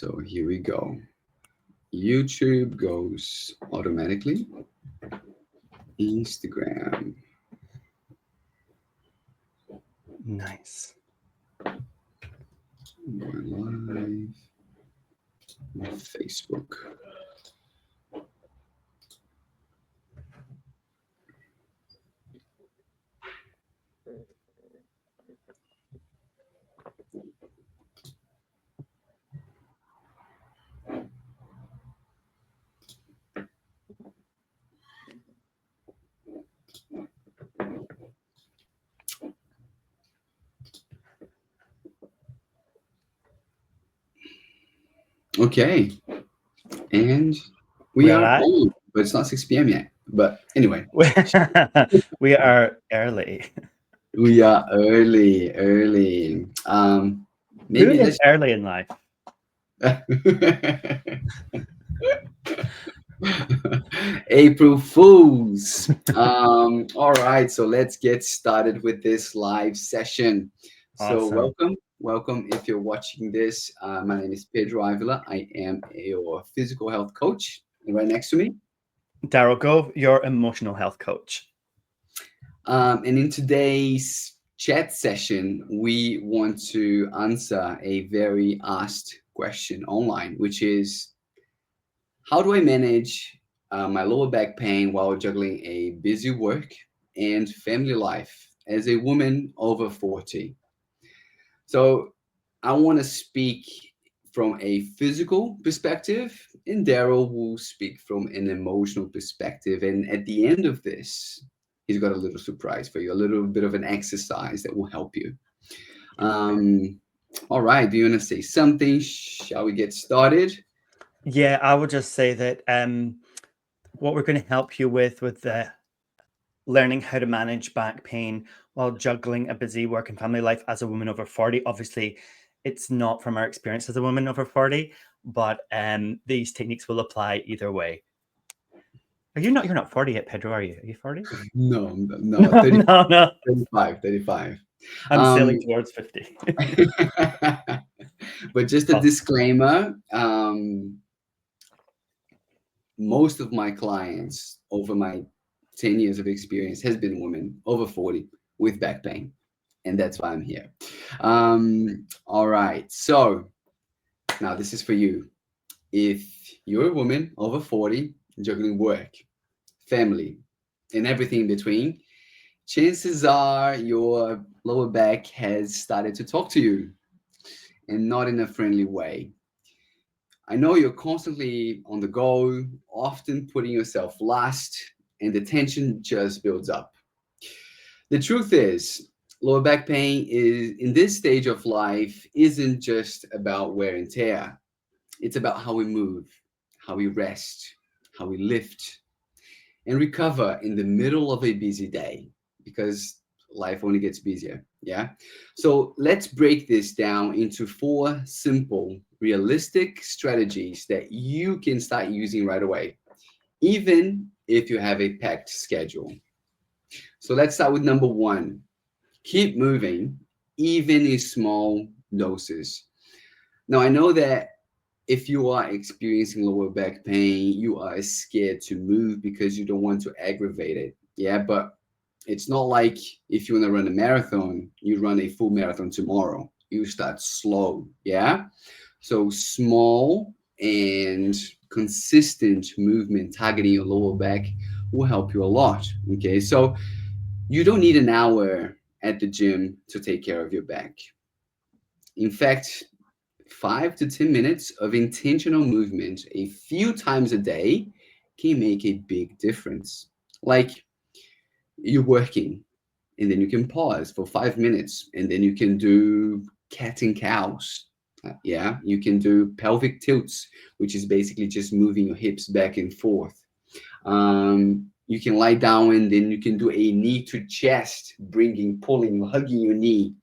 So here we go. YouTube goes automatically. Instagram. Nice. Going live. Facebook. Okay, and we We are are at. on, but it's not 6 p.m. yet. But anyway, We are early. we are early. Who Maybe is let's. early in life? April Fools. All right, so let's get started with this live session. So Awesome. welcome. If you're watching this, my name is Pedro. I am your physical health coach. And right next to me. Daryl, go, your emotional health coach. And in today's chat session, we want to answer a very asked question online, which is, how do I manage my lower back pain while juggling a busy work and family life as a woman over 40? So I want to speak from a physical perspective, and Daryl will speak from an emotional perspective. And at the end of this, he's got a little surprise for you, a little bit of an exercise that will help you. Um, all right, do you want to say something? Shall we get started? Yeah, I would just say that what we're going to help you with the learning how to manage back pain while juggling a busy work and family life as a woman over 40. Obviously, it's not from our experience as a woman over 40, but these techniques will apply either way. You're not 40 yet, Pedro, are you? Are you 40? No, No, 30, no, no. 35. I'm Um, sailing towards 50. but just a Oh, disclaimer, most of my clients over my 10 years of experience has been women over 40 with back pain. And that's why I'm here. All right. So now this is for you. If you're a woman over 40, juggling work, family, and everything in between, chances are your lower back has started to talk to you and not in a friendly way. I know you're constantly on the go, often putting yourself last, and the tension just builds up. The truth is, lower back pain is in this stage of life isn't just about wear and tear. It's about how we move, how we rest, how we lift, and recover in the middle of a busy day because life only gets busier. Yeah. So let's break this down into four simple, realistic strategies that you can start using right away, even if you have a packed schedule. So let's start with number one, keep moving, even in small doses. Now, I know that if you are experiencing lower back pain, you are scared to move because you don't want to aggravate it. Yeah, but it's not like if you want to run a marathon, you run a full marathon tomorrow. You start slow. Yeah. So small and consistent movement targeting your lower back will help you a lot. Okay. So you don't need an hour at the gym to take care of your back. In fact, 5 to 10 minutes of intentional movement a few times a day can make a big difference. Like you're working and then you can pause for 5 minutes and then you can do cat and cows. Yeah, you can do pelvic tilts, which is basically just moving your hips back and forth. You can lie down and then you can do a knee to chest, bringing, pulling, hugging your knee.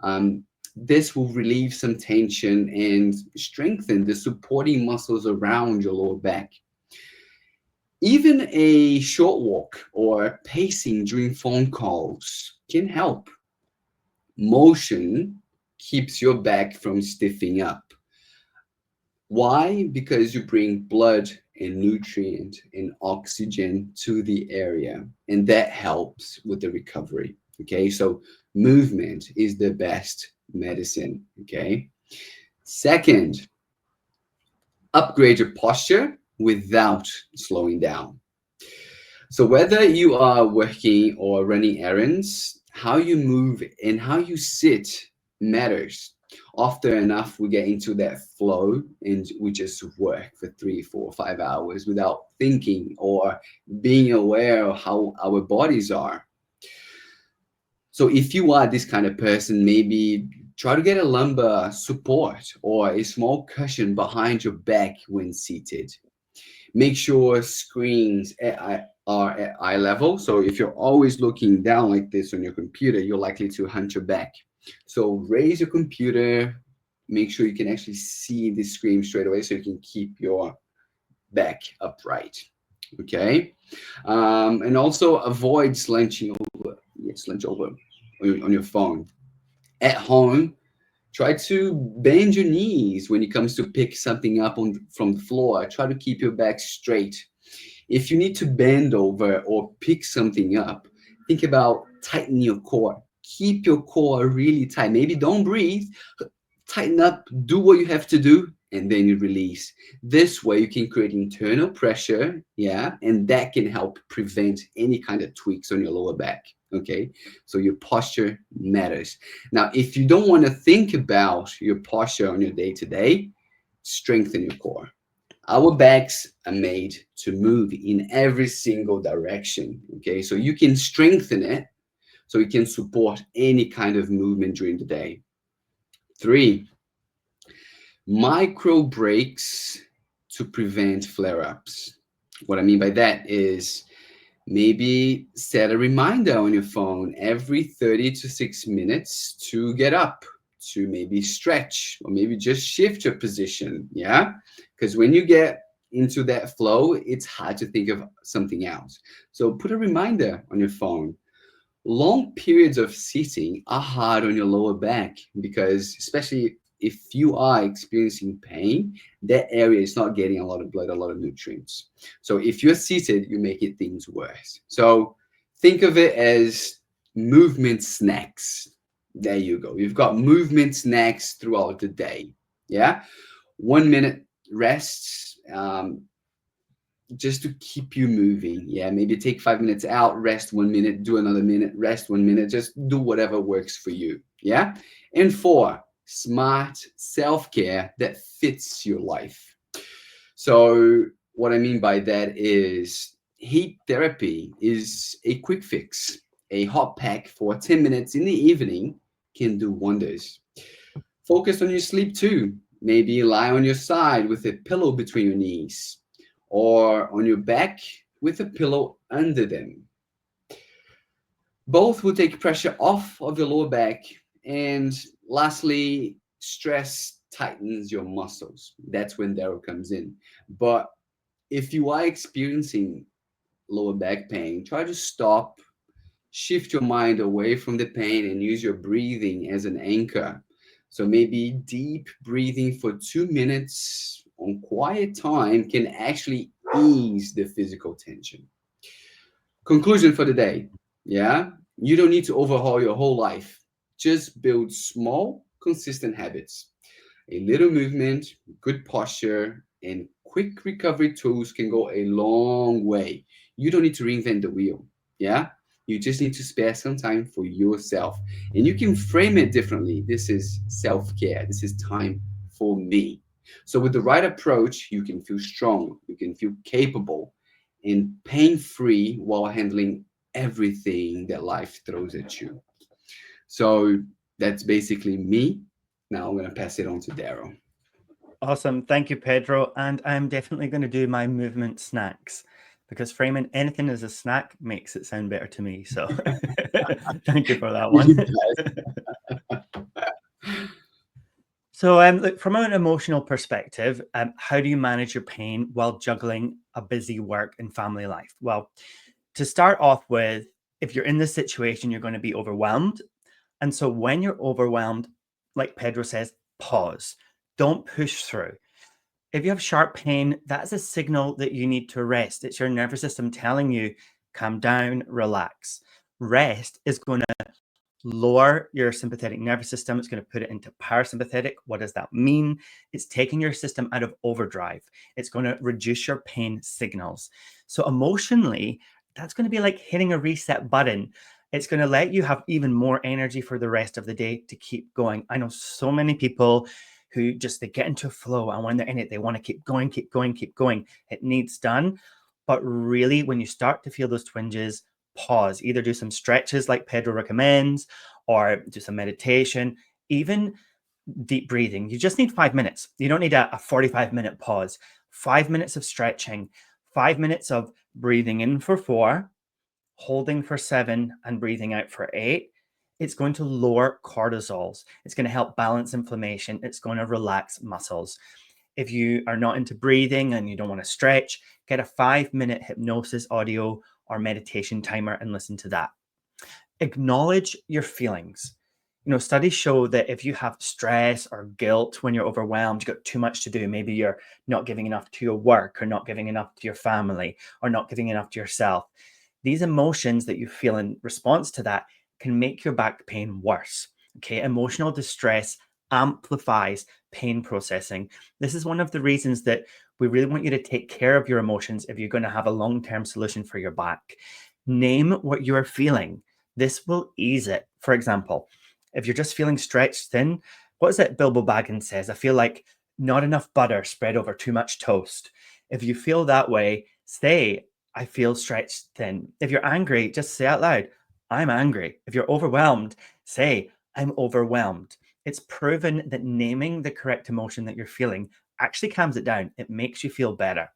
Um, this will relieve some tension and strengthen the supporting muscles around your lower back. Even a short walk or pacing during phone calls can help. Motion keeps your back from stiffing up. Why? Because you bring blood and nutrient and oxygen to the area, and that helps with the recovery. Okay, so movement is the best medicine. Okay, second, upgrade your posture without slowing down. So, whether you are working or running errands, how you move and how you sit matters. Often enough, we get into that flow and we just work for 3, 4, 5 hours without thinking or being aware of how our bodies are. So, if you are this kind of person, maybe try to get a lumbar support or a small cushion behind your back when seated. Make sure screens are at eye level. So if you're always looking down like this on your computer, you're likely to hunch your back. So raise your computer, make sure you can actually see the screen straight away so you can keep your back upright. Okay. And also avoid slouching over. Yeah, slouch over on your phone. At home, try to bend your knees when it comes to pick something up from the floor. Try to keep your back straight. If you need to bend over or pick something up, think about tightening your core. Keep your core really tight. Maybe don't breathe. Tighten up, do what you have to do, and then you release. This way, you can create internal pressure, yeah, and that can help prevent any kind of tweaks on your lower back. Okay, so your posture matters. Now, if you don't want to think about your posture on your day to day, strengthen your core. Our backs are made to move in every single direction. Okay, so you can strengthen it so it can support any kind of movement during the day. Three, micro breaks to prevent flare ups. What I mean by that is maybe set a reminder on your phone every 30 to 6 minutes to get up, to maybe stretch, or maybe just shift your position. Yeah. Because when you get into that flow, it's hard to think of something else. So put a reminder on your phone. Long periods of sitting are hard on your lower back because, especially if you are experiencing pain, that area is not getting a lot of blood, a lot of nutrients. So if you're seated, you make it things worse. So think of it as movement snacks. There you go. You've got movement snacks throughout the day. Yeah. 1 minute rests. Just to keep you moving. Yeah, maybe take 5 minutes out, rest 1 minute, do another minute, rest 1 minute, just do whatever works for you. Yeah. And four, smart self-care that fits your life. So what I mean by that is heat therapy is a quick fix. A hot pack for 10 minutes in the evening can do wonders. Focus on your sleep too. Maybe lie on your side with a pillow between your knees or on your back with a pillow under them. Both will take pressure off of your lower back. And lastly, stress tightens your muscles. That's when Daryl comes in. But if you are experiencing lower back pain, try to stop, shift your mind away from the pain, and use your breathing as an anchor. So maybe deep breathing for 2 minutes on quiet time can actually ease the physical tension. Conclusion for the day. Yeah. You don't need to overhaul your whole life. Just build small, consistent habits. A little movement, good posture, and quick recovery tools can go a long way. You don't need to reinvent the wheel. Yeah. You just need to spare some time for yourself. And you can frame it differently. This is self care. This is time for me. So, with the right approach, you can feel strong, you can feel capable, and pain free while handling everything that life throws at you. So, that's basically me. Now, I'm going to pass it on to Daryl. Awesome. Thank you, Pedro. And I'm definitely going to do my movement snacks because framing anything as a snack makes it sound better to me. So thank you for that one. So, look, from an emotional perspective, how do you manage your pain while juggling a busy work and family life? Well, to start off with, if you're in this situation, you're going to be overwhelmed. And so when you're overwhelmed, like Pedro says, pause. Don't push through. If you have sharp pain, that's a signal that you need to rest. It's your nervous system telling you, calm down, relax. Rest is going to lower your sympathetic nervous system. It's going to put it into parasympathetic. What does that mean? It's taking your system out of overdrive. It's going to reduce your pain signals. So emotionally, that's going to be like hitting a reset button. It's going to let you have even more energy for the rest of the day to keep going. I know so many people who just they get into a flow, and when they're in it, they want to keep going, keep going, keep going. It needs done. But really, when you start to feel those twinges, pause. Either do some stretches like Pedro recommends, or do some meditation, even deep breathing. You just need 5 minutes. You don't need a 45-minute pause. 5 minutes of stretching, 5 minutes of breathing in for 4, holding for 7, and breathing out for 8. It's going to lower cortisols. It's going to help balance inflammation. It's going to relax muscles. If you are not into breathing and you don't want to stretch, get a 5-minute hypnosis audio or meditation timer and listen to that. Acknowledge your feelings. Studies show that if you have stress or guilt when you're overwhelmed, you've got too much to do. Maybe you're not giving enough to your work, or not giving enough to your family, or not giving enough to yourself. These emotions that you feel in response to that can make your back pain worse. Okay, emotional distress amplifies pain processing. This is one of the reasons that we really want you to take care of your emotions if you're going to have a long-term solution for your back. Name what you are feeling. This will ease it. For example, if you're just feeling stretched thin, what is it Bilbo Baggins says? I feel like not enough butter spread over too much toast. If you feel that way, say, I feel stretched thin. If you're angry, just say out loud, I'm angry. If you're overwhelmed, say, I'm overwhelmed. It's proven that naming the correct emotion that you're feeling actually calms it down. It makes you feel better.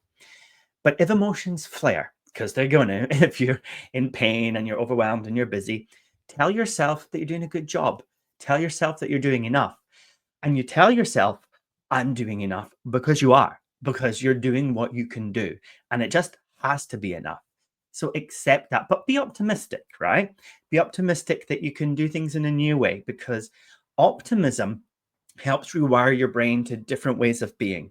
But if emotions flare, because they're going to, if you're in pain and you're overwhelmed and you're busy, tell yourself that you're doing a good job. Tell yourself that you're doing enough. And you tell yourself, I'm doing enough, because you are, because you're doing what you can do. And it just has to be enough. So accept that, but be optimistic, right? Be optimistic that you can do things in a new way, because optimism helps rewire your brain to different ways of being.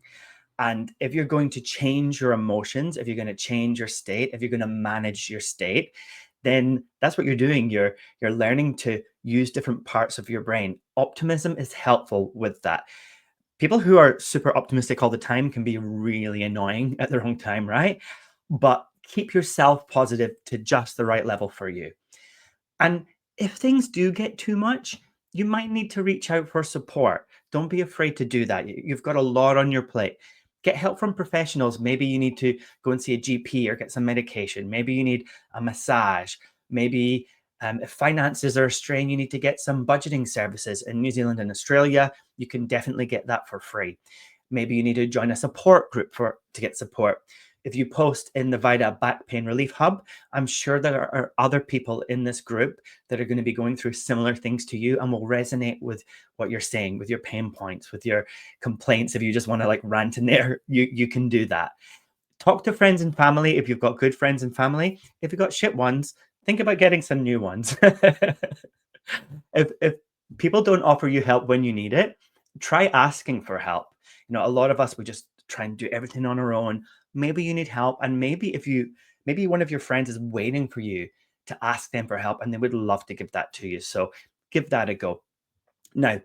And if you're going to change your emotions, if you're going to change your state, if you're going to manage your state, then that's what you're doing. You're learning to use different parts of your brain. Optimism is helpful with that. People who are super optimistic all the time can be really annoying at the wrong time, right? But keep yourself positive to just the right level for you. And if things do get too much, you might need to reach out for support. Don't be afraid to do that. You've got a lot on your plate. Get help from professionals. Maybe you need to go and see a GP or get some medication. Maybe you need a massage. Maybe if finances are a strain, you need to get some budgeting services. In New Zealand and Australia, you can definitely get that for free. Maybe you need to join a support group to get support. If you post in the Vita Back Pain Relief Hub, I'm sure there are other people in this group that are going to be going through similar things to you and will resonate with what you're saying, with your pain points, with your complaints. If you just want to like rant in there, you can do that. Talk to friends and family if you've got good friends and family. If you've got shit ones, think about getting some new ones. If people don't offer you help when you need it, try asking for help. A lot of us, we just try and do everything on our own. Maybe you need help, and maybe one of your friends is waiting for you to ask them for help, and they would love to give that to you. So give that a go. Now,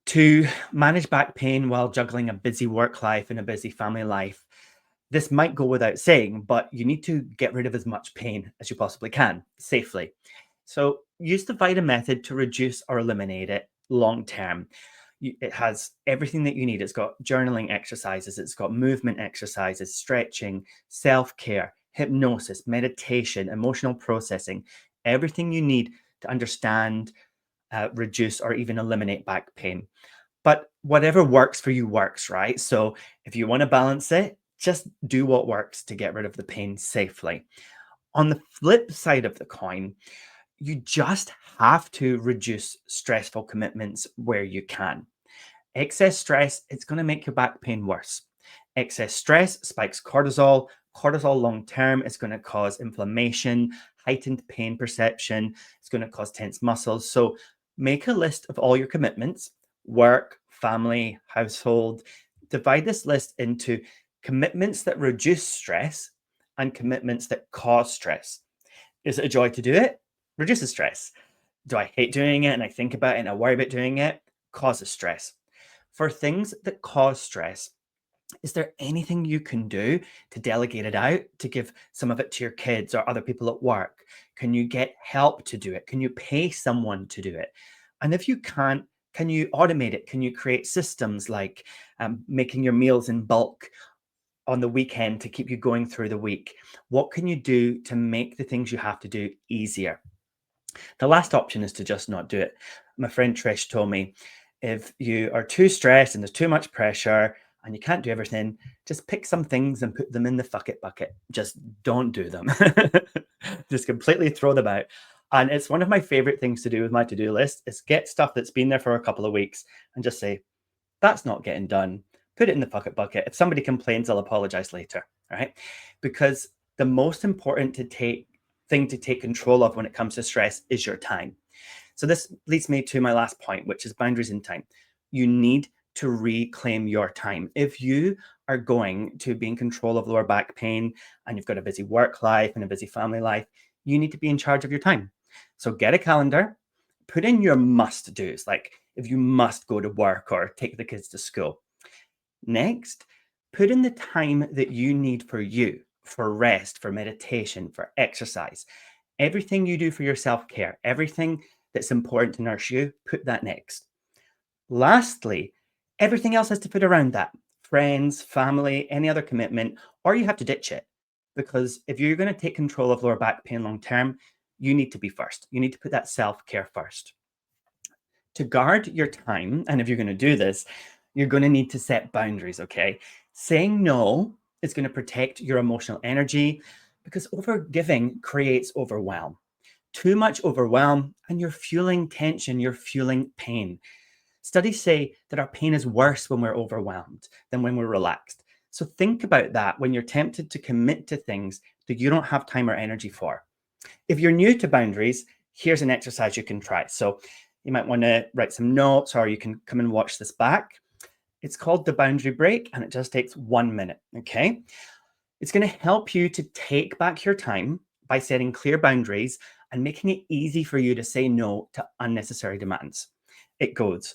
to manage back pain while juggling a busy work life and a busy family life, this might go without saying, but you need to get rid of as much pain as you possibly can safely. So use the Vita method to reduce or eliminate it long term. It has everything that you need. It's got journaling exercises, it's got movement exercises, stretching, self-care, hypnosis, meditation, emotional processing, everything you need to understand, reduce, or even eliminate back pain. But whatever works for you works, right? So if you want to balance it, just do what works to get rid of the pain safely. On the flip side of the coin, you just have to reduce stressful commitments where you can. Excess stress, it's going to make your back pain worse. Excess stress spikes cortisol. Cortisol long term is going to cause inflammation, heightened pain perception. It's going to cause tense muscles. So make a list of all your commitments: work, family, household. divide this list into commitments that reduce stress and commitments that cause stress. Is it a joy to do it? Reduces stress. Do I hate doing it and I think about it and I worry about doing it? Causes stress. For things that cause stress, is there anything you can do to delegate it out, to give some of it to your kids or other people at work? Can you get help to do it? Can you pay someone to do it? And if you can't, can you automate it? Can you create systems like making your meals in bulk on the weekend to keep you going through the week? What can you do to make the things you have to do easier? The last option is to just not do it. My friend Trish told me, if you are too stressed and there's too much pressure and you can't do everything, just pick some things and put them in the fuck it bucket. Just don't do them. Just completely throw them out. And it's one of my favorite things to do with my to-do list is get stuff that's been there for a couple of weeks and just say, that's not getting done. Put it in the fuck it bucket. If somebody complains, I'll apologize later. Right? Because the most important thing to take control of when it comes to stress is your time. So this leads me to my last point, which is boundaries in time. You need to reclaim your time. If you are going to be in control of lower back pain and you've got a busy work life and a busy family life, you need to be in charge of your time. So get a calendar, put in your must do's, like if you must go to work or take the kids to school. Next, put in the time that you need for you, for rest, for meditation, for exercise. Everything you do for your self-care, everything that's important to nourish you, put that next. Lastly, everything else has to fit around that. Friends, family, any other commitment, or you have to ditch it. Because if you're going to take control of lower back pain long term, you need to be first. You need to put that self-care first. To guard your time, and if you're going to do this, you're going to need to set boundaries, okay? Saying no is going to protect your emotional energy because overgiving creates overwhelm. Too much overwhelm and you're fueling tension, you're fueling pain. Studies say that our pain is worse when we're overwhelmed than when we're relaxed. So think about that when you're tempted to commit to things that you don't have time or energy for. If you're new to boundaries, here's an exercise you can try. So you might want to write some notes or you can come and watch this back. It's called the boundary break and it just takes 1 minute, okay? It's going to help you to take back your time by setting clear boundaries and making it easy for you to say no to unnecessary demands. It goes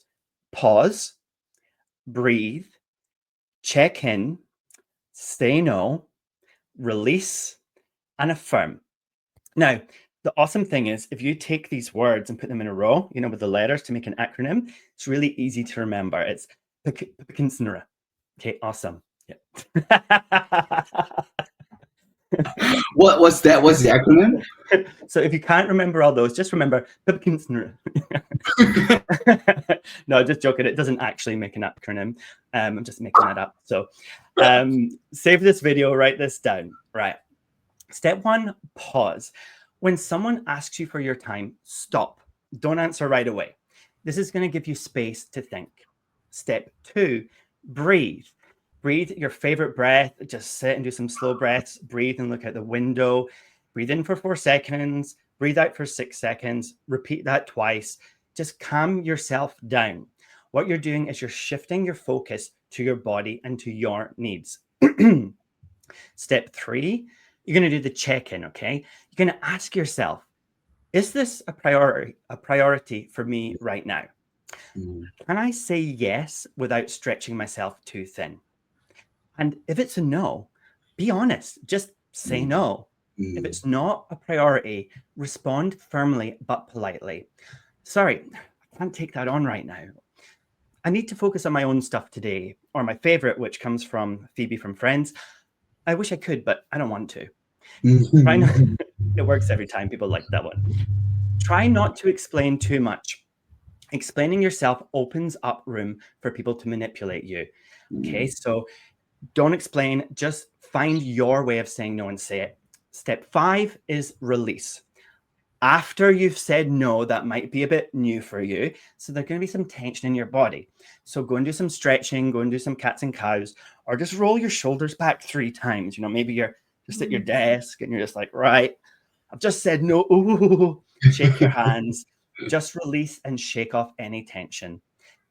pause, breathe, check in, say no, release, and affirm. Now, the awesome thing is if you take these words and put them in a row, you know, with the letters to make an acronym, it's really easy to remember. It's PKNSNRA. Okay, awesome. Yeah. What's that? What's the acronym? So if you can't remember all those, just remember PKNSNRA. No, just joking. It doesn't actually make an acronym. I'm just making that up. So save this video, write this down. Right. Step 1, pause. When someone asks you for your time, stop. Don't answer right away. This is going to give you space to think. Step 2, breathe. Breathe your favorite breath. Just sit and do some slow breaths. Breathe and look out the window. Breathe in for 4 seconds. Breathe out for 6 seconds. Repeat that twice. Just calm yourself down. What you're doing is you're shifting your focus to your body and to your needs. Step 3, you're going to do the check-in, okay? You're going to ask yourself, is this a priority for me right now? Can I say yes without stretching myself too thin? And if it's a no, be honest. Just say no. If it's not a priority, respond firmly but politely. Sorry, I can't take that on right now. I need to focus on my own stuff today. Or my favorite, which comes from Phoebe from Friends. I wish I could, but I don't want to. It works every time. People like that one. Try not to explain too much. Explaining yourself opens up room for people to manipulate you. Okay, so don't explain. Just find your way of saying no and say it. Step 5 is release. After you've said no, that might be a bit new for you. So there's going to be some tension in your body. So go and do some stretching, go and do some cats and cows, or just roll your shoulders back 3 times. You know, maybe you're just at your desk and you're just like, right, I've just said no. Ooh. Shake your hands. Just release and shake off any tension.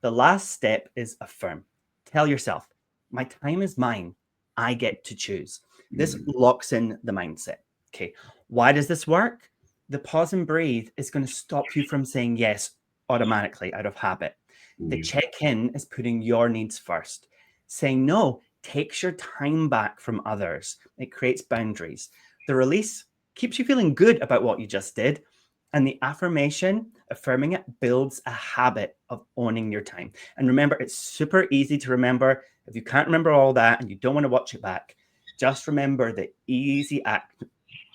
The last step is affirm. Tell yourself, My time is mine. I get to choose. This Mm, locks in the mindset. Okay. Why does this work? The pause and breathe is going to stop you from saying yes automatically out of habit. The mm, check in is putting your needs first. Saying no takes your time back from others, it creates boundaries. The release keeps you feeling good about what you just did. And the affirmation, affirming it, builds a habit of owning your time. And remember, it's super easy to remember. If you can't remember all that and you don't want to watch it back, just remember the easy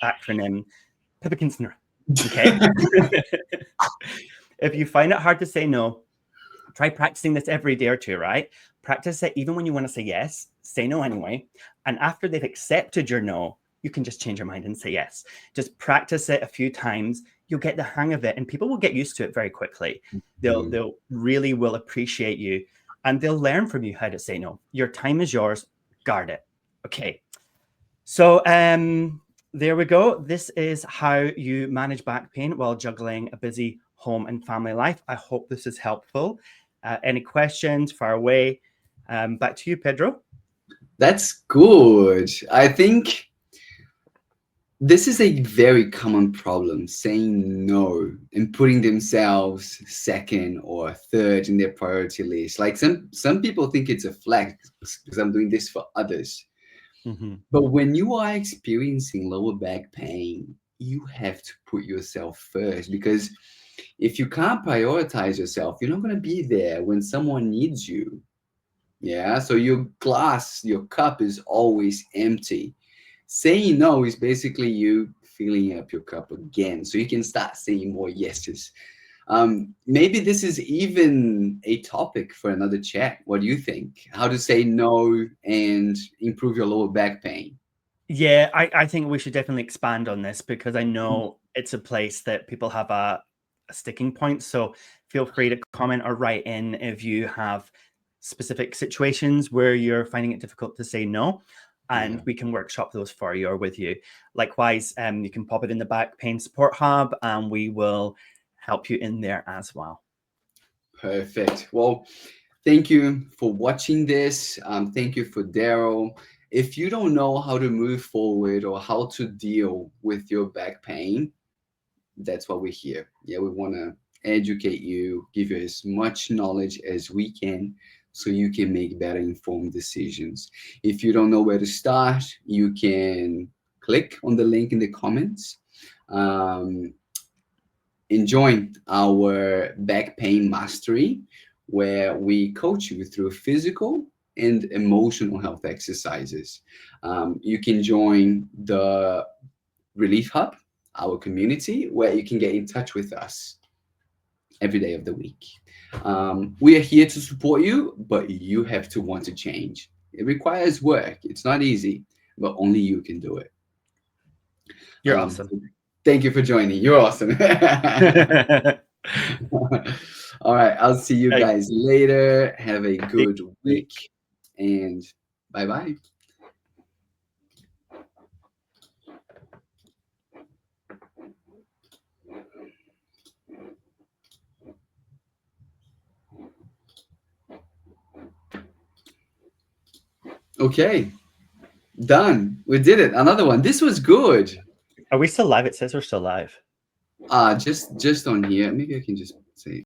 acronym PIPKINSNR. Okay. If you find it hard to say no, try practicing this every day or two, right? Practice it even when you want to say yes, say no anyway. And after they've accepted your no, you can just change your mind and say yes. Just practice it a few times. You'll get the hang of it, and people will get used to it very quickly. mm. They'll really will appreciate you, and they'll learn from you how to say no. Your time is yours. Guard it. Okay. So there we go. This is how you manage back pain while juggling a busy home and family life. I hope this is helpful. Any questions? Far away. Back to you, Pedro. That's good. I think this is a very common problem, saying no and putting themselves second or third in their priority list. Like some people think it's a flex because I'm doing this for others. Mm-hmm. But when you are experiencing lower back pain, you have to put yourself first, because if you can't prioritize yourself, you're not going to be there when someone needs you. Yeah. So your glass, your cup is always empty. Saying no is basically you filling up your cup again. So you can start saying more yeses. Maybe this is even a topic for another chat. What do you think? How to say no and improve your lower back pain? Yeah, I think we should definitely expand on this because I know it's a place that people have a sticking point. So feel free to comment or write in if you have specific situations where you're finding it difficult to say no, and Yeah. we can workshop those for you or with you. Likewise, you can pop it in the Back Pain Support Hub, and we will help you in there as well. Perfect. Well, thank you for watching this. Thank you for Daryl. If you don't know how to move forward or how to deal with your back pain, that's why we're here. Yeah, we want to educate you, give you as much knowledge as we can so you can make better informed decisions. If you don't know where to start, you can click on the link in the comments. Um, and join our back pain mastery, where we coach you through physical and emotional health exercises. You can join the Relief Hub, our community, where you can get in touch with us every day of the week. We are here to support you, but you have to want to change. It requires work. It's not easy, but only you can do it. You're awesome. So thank you for joining. You're awesome. All right. I'll see you Right. guys later. Have a See you good next week week. and bye bye. Okay. Done. We did it. Another one. This was good. Are we still live? It says we're still live. Just on here. Maybe I can just